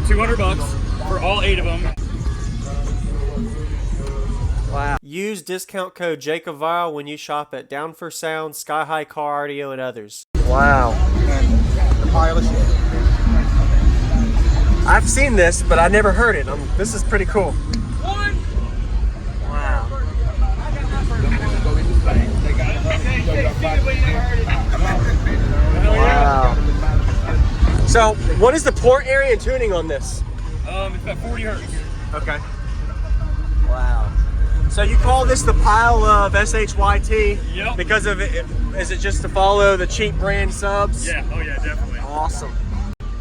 $200 for all 8 of them. Wow. Use discount code JacobVile when you shop at Down for Sound, Sky High Car Audio, and others. Wow. The pile of shit. I've seen this, but I never heard it. This is pretty cool. Wow. Wow. So, what is the port area and tuning on this? It's about 40 hertz. Okay. Wow. So you call this the pile of SHYT? Yep. Because of it, is it just to follow the cheap brand subs? Yeah, oh yeah, definitely. Awesome.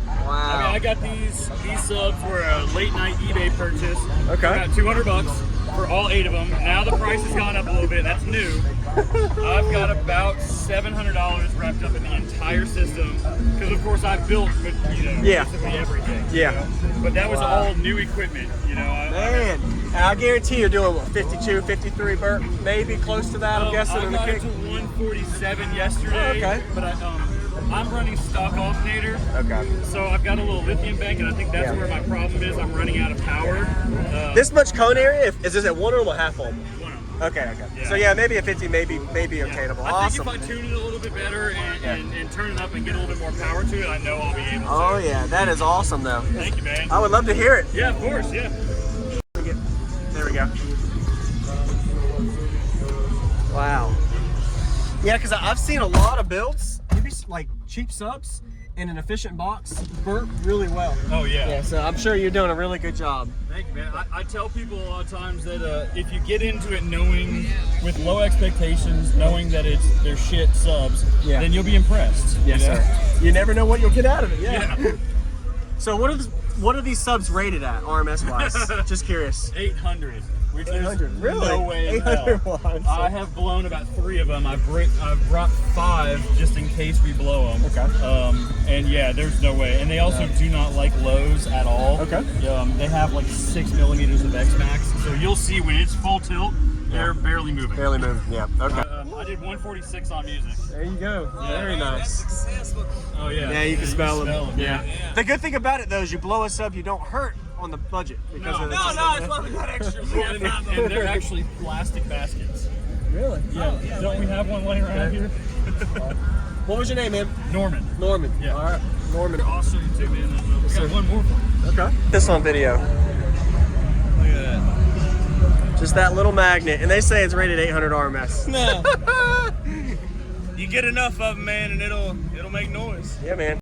Wow. I mean, I got these subs for a late night eBay purchase. Okay. About $200 for all 8 of them. Now the price has gone up a little bit. That's new. I've got about $700 wrapped up in the entire system because, of course, I built, basically everything. Yeah. You know? But that was all new equipment. Man, and I guarantee you're doing what, 52, 53 burp, maybe close to that. I'm guessing. I got it to 147 yesterday. Okay. But I'm running stock Alternator. Okay. So I've got a little lithium bank, and I think that's where my problem is. I'm running out of power. This much cone area? Is this at one or half ohm? One of them. Okay. Yeah. So yeah, maybe a 50, maybe obtainable. I think Awesome. if I tune it a little bit better and turn it up and get a little bit more power to it, I know I'll be able to. Oh yeah, that is awesome though. Thank you, man. I would love to hear it. Yeah, of course, yeah. There we go. Wow. Yeah, because I've seen a lot of builds, maybe like cheap subs in an efficient box, burp really well. Oh yeah. Yeah, so I'm sure you're doing a really good job. Thank you, man. I tell people a lot of times that if you get into it knowing, with low expectations, knowing that they're shit subs, then you'll be impressed. Yes, sir. You never know what you'll get out of it. Yeah. So what are these subs rated at, RMS wise? Just curious. 800. Which 800. is Really? no way in 800 hell. watts. I have blown about 3 of them. I've brought 5 just in case we blow them. Okay. And yeah, there's no way. And they also do not like lows at all. Okay. They have like 6 millimeters of X-Max. So you'll see when it's full tilt, they're barely moving. Barely moving, yeah. Okay. I did 146 on music. There you go. Yeah. Very nice. Oh yeah. Yeah, you can smell them. Yeah. The good thing about it though is you blow a sub, you don't hurt on the budget because of the it's what we got extra. And they're actually plastic baskets. Really? Yeah. Don't we have one laying around here? What was your name, man? Norman. Norman. Yeah. All right. Norman. They're awesome too, man. We got one more for you. Okay. This on video. Look at that. Just that little magnet, and they say it's rated 800 RMS. No. You get enough of them, man, and it'll make noise. Yeah, man.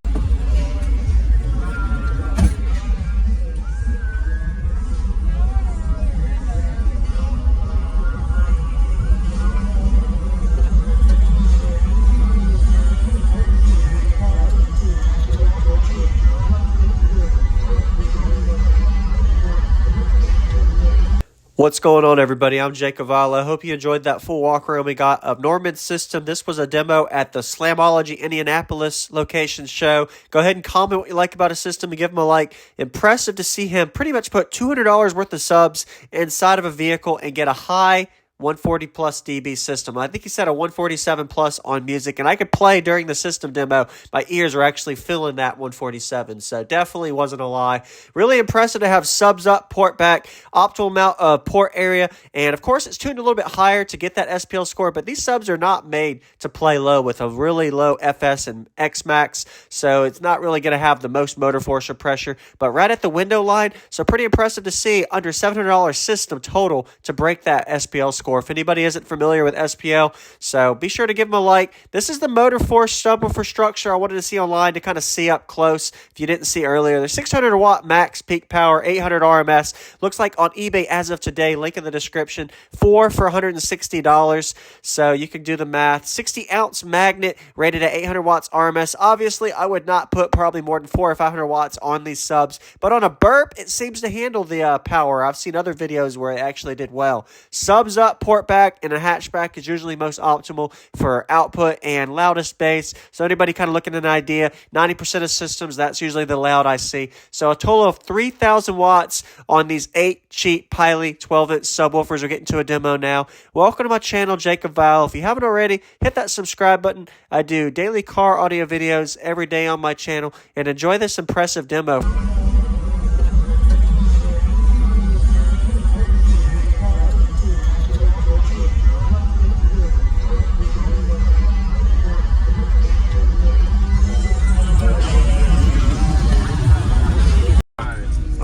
What's going on, everybody? I'm Jacob Vile. I hope you enjoyed that full walk around we got of Norman's system. This was a demo at the Slamology Indianapolis location show. Go ahead and comment what you like about his system and give him a like. Impressive to see him pretty much put $200 worth of subs inside of a vehicle and get a high 140 plus dB system. I think he said a 147 plus on music, and I could play during the system demo. My ears were actually feeling that 147, so definitely wasn't a lie. Really impressive to have subs up, port back, optimal amount of port area, and of course it's tuned a little bit higher to get that SPL score, but these subs are not made to play low with a really low FS and X max, so it's not really going to have the most motor force or pressure, but right at the window line, so pretty impressive to see under $700 system total to break that SPL score. If anybody isn't familiar with SPL, so be sure to give them a like. This is the motor force subwoofer structure I wanted to see online to kind of see up close. If you didn't see earlier, there's 600 watt max peak power, 800 RMS. Looks like on eBay as of today, link in the description, 4 for $160. So you can do the math. 60 ounce magnet rated at 800 watts RMS. Obviously, I would not put probably more than 400 or 500 watts on these subs, but on a burp, it seems to handle the power. I've seen other videos where it actually did well. Subs up, port back, and a hatchback is usually most optimal for output and loudest bass. So anybody kind of looking at an idea, 90% of systems, that's usually the loud I see. So a total of 3,000 watts on these 8 cheap Piley 12-inch subwoofers. We're getting to a demo now. Welcome to my channel, Jacob Vile. If you haven't already, hit that subscribe button. I do daily car audio videos every day on my channel, and enjoy this impressive demo.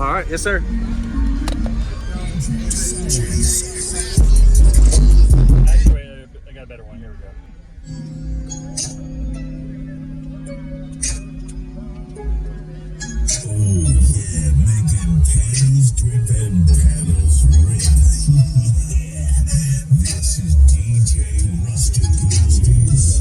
All right, yes, sir. Actually, I got a better one. Here we go. Oh yeah, making panties drip and paddles rip. Yeah, this is DJ Rustic Rosties.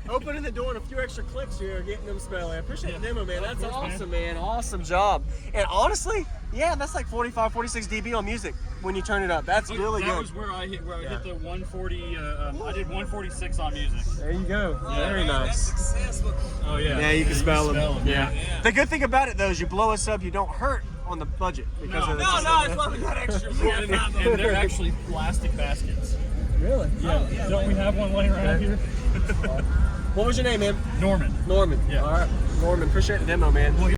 Opening the door and a few extra clicks here, getting them smelling. I appreciate the demo, man. That's awesome, man. Awesome job. And honestly, yeah, that's like 45, 46 dB on music when you turn it up. That's really good. That was where I hit the 140. I did 146 on music. There you go. Yeah. Very nice. Oh yeah. Yeah, you can smell them. Yeah. The good thing about it though is you blow us up, you don't hurt on the budget because of the it's lovely that extra. And they're actually plastic baskets. Really? Yeah. Don't we have one laying around here? What was your name, man? Norman. Norman. Yeah. All right. Norman, appreciate the demo, man.